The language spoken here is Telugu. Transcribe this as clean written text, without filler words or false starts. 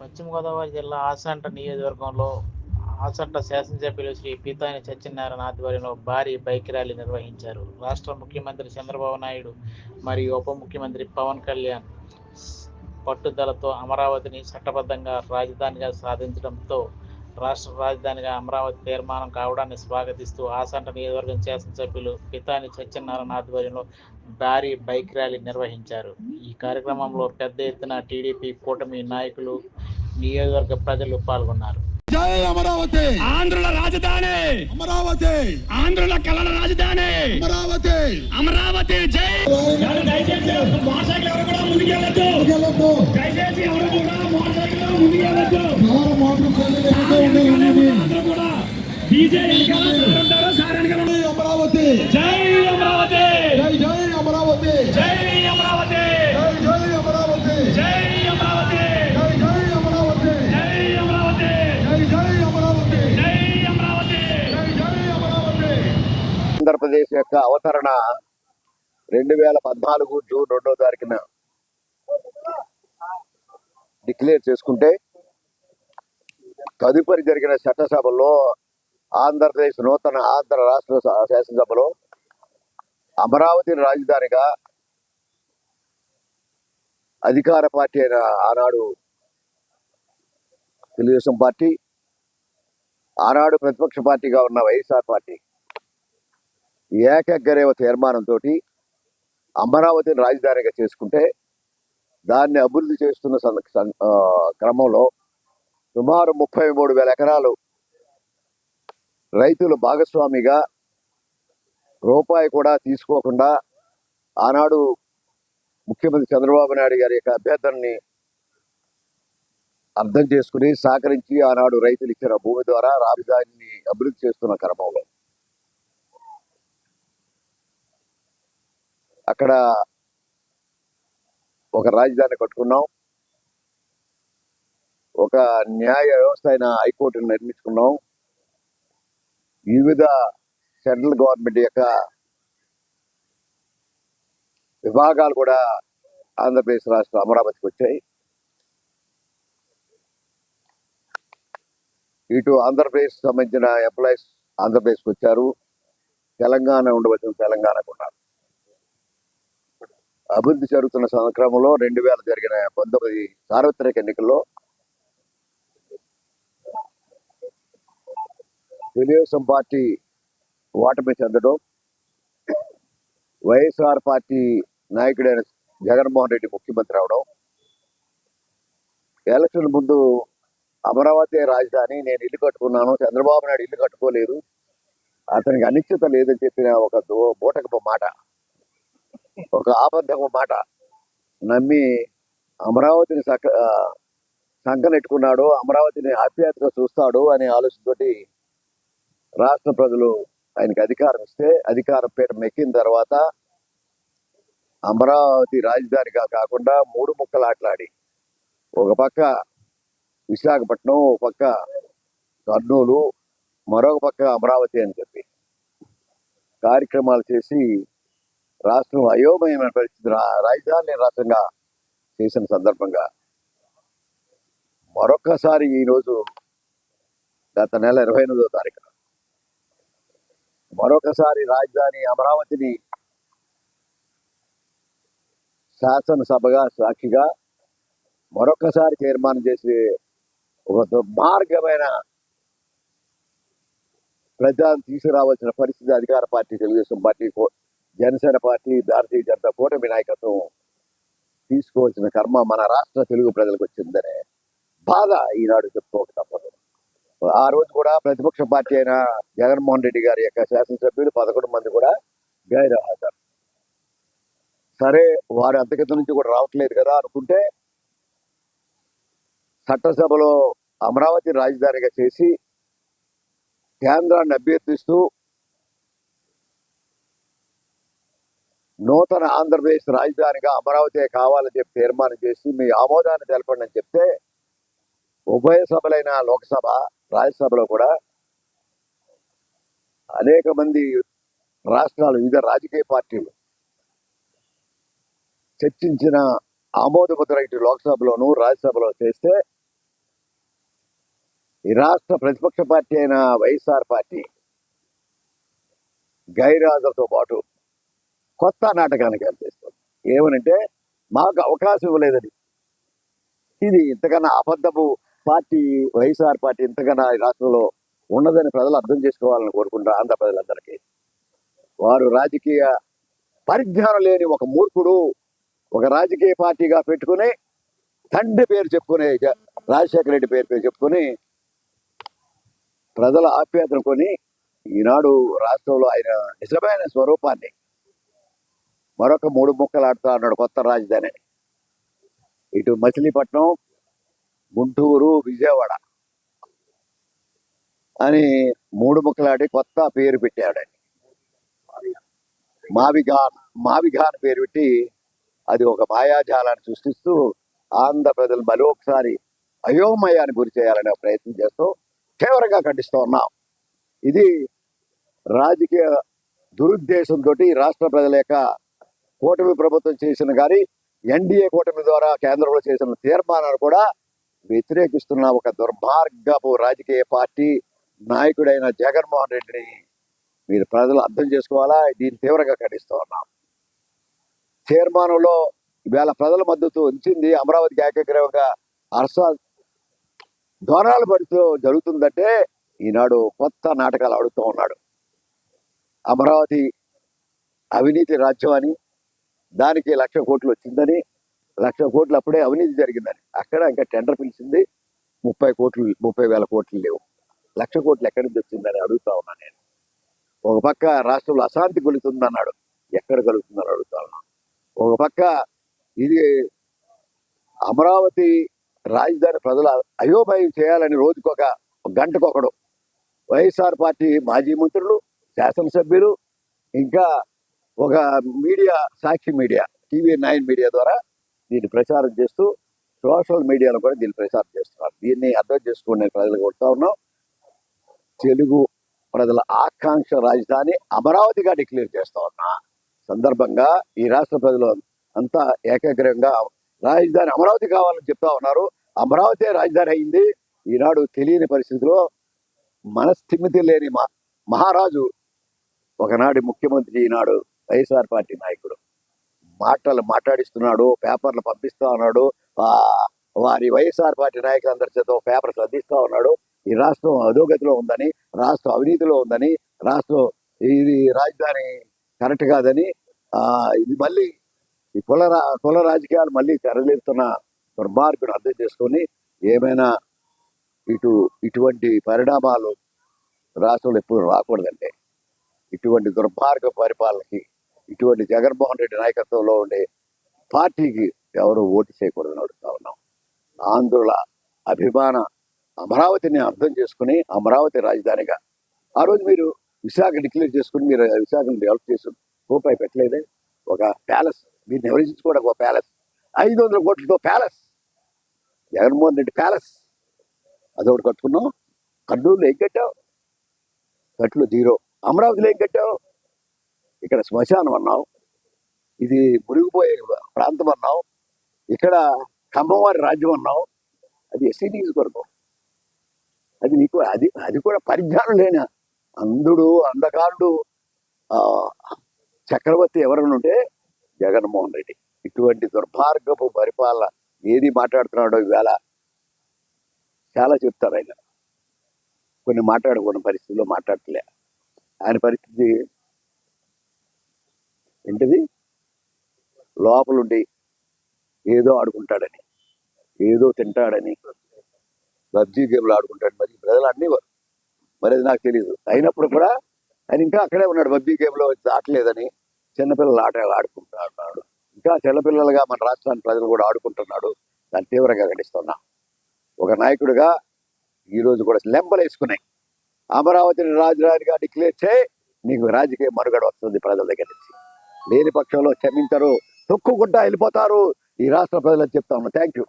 పశ్చిమ గోదావరి జిల్లా ఆచంట నియోజకవర్గంలో ఆచంట శాసనసభ్యులు శ్రీ పీతాని సత్యనారాయణ ఆధ్వర్యంలో భారీ బైక్ ర్యాలీ నిర్వహించారు. రాష్ట్ర ముఖ్యమంత్రి చంద్రబాబు నాయుడు మరియు ఉప ముఖ్యమంత్రి పవన్ కళ్యాణ్ పట్టుదలతో అమరావతిని చట్టబద్ధంగా రాజధానిగా సాధించడంతో రాష్ట్ర రాజధానిగా అమరావతి తీర్మానం కావడాన్ని స్వాగతిస్తూ ఆచంట నియోజకవర్గం శాసనసభ్యులు పీతాని సత్యనారాయణ ఆధ్వర్యంలో భారీ బైక్ ర్యాలీ నిర్వహించారు. ఈ కార్యక్రమంలో పెద్ద ఎత్తున టీడీపీ కూటమి నాయకులు, నియోజకవర్గ ప్రజలు పాల్గొన్నారు. జై అమరావతి, ఆంధ్రుల రాజధాని అమరావతి, ఆంధ్రుల కళల రాజధాని అమరావతి, అమరావతి జై. దయచేసి మోటార్ సైకిల్ ఎవరు కూడా ముందుకెళ్ళొద్దు. దయచేసి ఎవరు కూడా మోటార్ సైకిల్ ముందుకెళ్ళొద్దు. అందరూ కూడా డీజే ఉంటారు. అమరావతి, జై అమరావతి, జై జై అమరావతి, జై అమరావతి, జై జై అమరావతి, జై అమరావతి, జై జై అమరావతి, జై అమరావతి, జై జై అమరావతి, జై అమరావతి, జై జై అమరావతి. ఆంధ్రప్రదేశ్ యొక్క అవతరణ 2014 జూన్ 2వ తారీఖున డిక్లేర్ చేసుకుంటే తదుపరి జరిగిన చట్టసభలో ఆంధ్రప్రదేశ్ ఆంధ్ర రాష్ట్ర శాసనసభలో అమరావతిని రాజధానిగా అధికార పార్టీ అయిన ఆనాడు తెలుగుదేశం పార్టీ, ఆనాడు ప్రతిపక్ష పార్టీగా ఉన్న వైఎస్ఆర్ పార్టీ ఏకగ్రీవ తీర్మానంతో అమరావతిని రాజధానిగా చేసుకుంటే దాన్ని అభివృద్ధి చేస్తున్న క్రమంలో సుమారు 33,000 ఎకరాలు రైతులు భాగస్వామిగా రూపాయి కూడా తీసుకోకుండా ఆనాడు ముఖ్యమంత్రి చంద్రబాబు నాయుడు గారి యొక్క అభ్యర్థనని అర్థం చేసుకుని సహకరించి ఆనాడు రైతులు ఇచ్చిన భూమి ద్వారా రాజధానిని అభివృద్ధి చేస్తున్న క్రమంలో అక్కడ ఒక రాజధాని కట్టుకున్నాం, ఒక న్యాయ వ్యవస్థ అయిన హైకోర్టును నిర్మించుకున్నాం, వివిధ సెంట్రల్ గవర్నమెంట్ యొక్క విభాగాలు కూడా ఆంధ్రప్రదేశ్ రాష్ట్ర అమరావతికి వచ్చాయి. ఇటు ఆంధ్రప్రదేశ్ సంబంధించిన ఎంప్లాయీస్ ఆంధ్రప్రదేశ్కి వచ్చారు, తెలంగాణ ఉండవలసిన తెలంగాణకు ఉన్నారు. అభివృద్ధి జరుగుతున్న సంక్రమంలో 2000 జరిగిన 19 సార్వత్రిక ఎన్నికల్లో తెలుగుదేశం పార్టీ ఓటమి చెందడం, వైఎస్ఆర్ పార్టీ నాయకుడైన జగన్మోహన్ రెడ్డి ముఖ్యమంత్రి అవడం, ఎలక్షన్ ముందు అమరావతి రాజధాని, నేను ఇల్లు కట్టుకున్నాను, చంద్రబాబు నాయుడు ఇల్లు కట్టుకోలేదు, అతనికి అనిశ్చిత లేదని చెప్పిన ఒక బూటకపు మాట, ఒక ఆబద్ధపు మాట నమ్మి అమరావతిని సంకనెట్టుకున్నాడు, అమరావతిని ఆప్యాయతగా చూస్తాడు అనే ఆలోచనతోటి రాష్ట్ర ప్రజలు ఆయనకి అధికారం ఇస్తే అధికారం పీట మెక్కిన తర్వాత అమరావతి రాజధానిగా కాకుండా 3 ముక్కలాట్లాడి ఒక పక్క విశాఖపట్నం, ఒక పక్క కర్నూలు, మరొక పక్క అమరావతి అని చెప్పి కార్యక్రమాలు చేసి రాష్ట్రం అయోమయమైన పరిస్థితి రాజధాని రాష్ట్రంగా చేసిన సందర్భంగా మరొక్కసారి ఈరోజు గత నెల 28వ తారీఖున మరొకసారి రాజధాని అమరావతిని శాసనసభగా సాక్షిగా మరొకసారి తీర్మానం చేసి ఒక దుర్మార్గమైన ప్రజలను తీసుకురావాల్సిన పరిస్థితి అధికార party Telugu Desam party, Janasena party, Bharatiya Janata కూటమి నాయకత్వం తీసుకోవాల్సిన కర్మ మన రాష్ట్ర తెలుగు ప్రజలకు వచ్చిందనే బాధ ఈనాడు చెప్పుకోక తప్పదు. ఆ రోజు కూడా ప్రతిపక్ష పార్టీ అయిన జగన్మోహన్ రెడ్డి గారి యొక్క శాసనసభ్యులు 11 మంది కూడా గైర్హాజరు. సరే, వారు అంతకింత నుంచి కూడా రావట్లేదు కదా అనుకుంటే చట్టసభలో అమరావతి రాజధానిగా చేసి కేంద్రాన్ని అభ్యర్థిస్తూ నూతన ఆంధ్రప్రదేశ్ రాజధానిగా అమరావతి కావాలని చెప్పి తీర్మానం చేసి మీ ఆమోదాన్ని తెలపండి అని చెప్తే ఉభయ సభలైన లోక్సభ, రాజ్యసభలో కూడా అనేక మంది రాష్ట్రాలు, వివిధ రాజకీయ పార్టీలు చర్చించిన ఆమోద ముద్ర ఇటు లోక్సభలోను రాజ్యసభలో చేస్తే ఈ రాష్ట్ర ప్రతిపక్ష పార్టీ అయిన వైఎస్ఆర్ పార్టీ గైరాజులతో పాటు కొత్త నాటకానికి చేస్తుంది. ఏమనంటే మాకు అవకాశం ఇవ్వలేదని. ఇది ఇంతకన్నా అబద్ధపు పార్టీ వైఎస్ఆర్ పార్టీ ఇంతకన్నా ఈ రాష్ట్రంలో ఉన్నదని ప్రజలు అర్థం చేసుకోవాలని కోరుకుంటారు. ఆంధ్ర ప్రజలందరికీ వారు రాజకీయ పరిజ్ఞానం లేని ఒక మూర్ఖుడు ఒక రాజకీయ పార్టీగా పెట్టుకుని తండ్రి పేరు చెప్పుకునే రాజశేఖర రెడ్డి పేరు చెప్పుకొని ప్రజల ఆప్యాయతను కొని ఈనాడు రాష్ట్రంలో ఆయన నిజమైన స్వరూపాన్ని మరొక 3 ముక్కలు ఆడుతా అన్నాడు. కొత్త రాజధాని ఇటు మచిలీపట్నం, గుంటూరు, విజయవాడ అని 3 ముక్కలాడి కొత్త పేరు పెట్టాడండి. మావిఘాన్ పేరు పెట్టి అది ఒక మాయాజాలాన్ని సృష్టిస్తూ ఆంధ్ర ప్రజలు మరో ఒకసారి అయోమయాన్ని గురి చేయాలనే ప్రయత్నం చేస్తూ తీవ్రంగా ఖండిస్తూ ఉన్నాం. ఇది రాజకీయ దురుద్దేశంతో రాష్ట్ర ప్రజల యొక్క కూటమి ప్రభుత్వం చేసిన కానీ ఎన్డీఏ కూటమి ద్వారా కేంద్రంలో చేసిన తీర్మానాన్ని కూడా వ్యతిరేకిస్తున్న ఒక దుర్మార్గపు రాజకీయ పార్టీ నాయకుడైన జగన్మోహన్ రెడ్డిని మీరు ప్రజలు అర్థం చేసుకోవాలా. దీన్ని తీవ్రంగా ఖండిస్తూ ఉన్నాం. తీర్మానంలో ఇవాళ ప్రజల మద్దతు ఉంచింది అమరావతికి ఏకగ్రీవంగా ధోరణాలు పడుతూ జరుగుతుందంటే ఈనాడు కొత్త నాటకాలు ఆడుతూ ఉన్నాడు. అమరావతి అవినీతి రాజ్యం అని, దానికి 1,00,000 కోట్లు వచ్చిందని, 1,00,000 కోట్లు అప్పుడే అవినీతి జరిగిందని, అక్కడ ఇంకా టెండర్ పిలిచింది 30,000 కోట్లు లేవు. 1,00,000 కోట్లు ఎక్కడి నుంచి వచ్చిందని అడుగుతా ఉన్నా నేను. ఒక పక్క రాష్ట్రంలో అశాంతి కలుగుతుందన్నాడు, ఎక్కడ కలుగుతుందని అడుగుతా ఉన్నా. ఒక పక్క ఇది అమరావతి రాజధాని ప్రజలు అయోమయం చేయాలని రోజుకొక గంటకొకడు వైఎస్ఆర్ పార్టీ మాజీ మంత్రులు, శాసనసభ్యులు, ఇంకా ఒక మీడియా, సాక్షి మీడియా, TV9 మీడియా ద్వారా దీన్ని ప్రచారం చేస్తూ సోషల్ మీడియాలో కూడా దీన్ని ప్రచారం చేస్తున్నారు. దీన్ని అర్థం చేసుకునే ప్రజలకు కొడుతూ ఉన్నాం. తెలుగు ప్రజల ఆకాంక్ష రాజధాని అమరావతిగా డిక్లేర్ చేస్తూ ఉన్నా సందర్భంగా ఈ రాష్ట్ర ప్రజలు అంతా ఏకగ్రీవంగా రాజధాని అమరావతి కావాలని చెప్తా ఉన్నారు. అమరావతి రాజధాని అయింది. ఈనాడు తెలియని పరిస్థితిలో మనస్థిమితి లేని మహారాజు ఒకనాటి ముఖ్యమంత్రి, ఈనాడు వైఎస్ఆర్ పార్టీ నాయకుడు మాట్లాడిస్తున్నాడు, పేపర్లు పంపిస్తా ఉన్నాడు. వారి వైఎస్ఆర్ పార్టీ నాయకులందరి చేత పేపర్ చదివిస్తా ఉన్నాడు. ఈ రాష్ట్రం అధోగతిలో ఉందని, రాష్ట్రం అవినీతిలో ఉందని, రాష్ట్రం ఇది రాజధాని కరెక్ట్ కాదని, ఇది మళ్ళీ ఈ కుల రాజకీయాలు మళ్ళీ తెరలేపుతున్న దుర్మార్గుడు అర్థం చేసుకొని ఏమైనా ఇటువంటి పరిణామాలు రాష్ట్రంలో ఎప్పుడు రాకూడదంటే, ఇటువంటి దుర్మార్గ పరిపాలనకి, ఇటువంటి జగన్మోహన్ రెడ్డి నాయకత్వంలో ఉండే పార్టీకి ఎవరు ఓటు చేయకూడదని అడుగుతా ఉన్నాం. ఆంధ్రుల అభిమాన అమరావతిని అర్థం చేసుకుని అమరావతి రాజధానిగా ఆ రోజు మీరు విశాఖ డిక్లేర్ చేసుకుని మీరు విశాఖను డెవలప్ చేసి రూపాయి పెట్టలేదే. ఒక ప్యాలెస్, మీరు నిర్వహించుకోవడం ఒక ప్యాలెస్, 500 కోట్లతో ప్యాలెస్, జగన్మోహన్ రెడ్డి ప్యాలెస్ అదొకటి కట్టుకున్నాం. కర్నూలులో ఏం కట్టావు? కట్లు 0. అమరావతిలో ఏం కట్టావు? ఇక్కడ శ్మశానం అన్నావు, ఇది మురిగిపోయే ప్రాంతం అన్నావు, ఇక్కడ కమ్మవారి రాజ్యం అన్నావు. అది ఎస్సీటీస్ కొరకు. అది నీకు అది కూడా పరిజ్ఞానం లేని అంధకారుడు చక్రవర్తి ఎవరైనా ఉంటే జగన్మోహన్ రెడ్డి. ఇటువంటి దుర్మార్గపు పరిపాలన ఏది మాట్లాడుతున్నాడో ఈవేళ చాలా చెప్తారు. ఆయన కొన్ని మాట్లాడుకున్న పరిస్థితుల్లో మాట్లాడలే. ఆయన పరిస్థితి ఏంటిది? లోపలుండి ఏదో ఆడుకుంటాడని, ఏదో తింటాడని, పబ్జీ గేమ్లు ఆడుకుంటాడు. మరి ప్రజలు అన్నివారు, మరి అది నాకు తెలియదు. అయినప్పుడు కూడా ఆయన ఇంకా అక్కడే ఉన్నాడు. పబ్జీ గేమ్లో దాటలేదని చిన్నపిల్లలు ఆడుకుంటున్నాడు. ఇంకా చిన్నపిల్లలుగా మన రాష్ట్రానికి ప్రజలు కూడా ఆడుకుంటున్నాడు. దాన్ని తీవ్రంగా ఖండిస్తున్నా. ఒక నాయకుడిగా ఈరోజు కూడా లెంపలేసుకున్నాయి. అమరావతిని రాజధానిగా డిక్లేర్ చేయి, నీకు రాజకీయ మనుగడ వస్తుంది ప్రజల దగ్గర నుంచి. లేని పక్షంలో క్షమించరు, తొక్కుకుంటా వెళ్ళిపోతారు ఈ రాష్ట్ర ప్రజలని చెప్తా ఉన్నా. Thank you.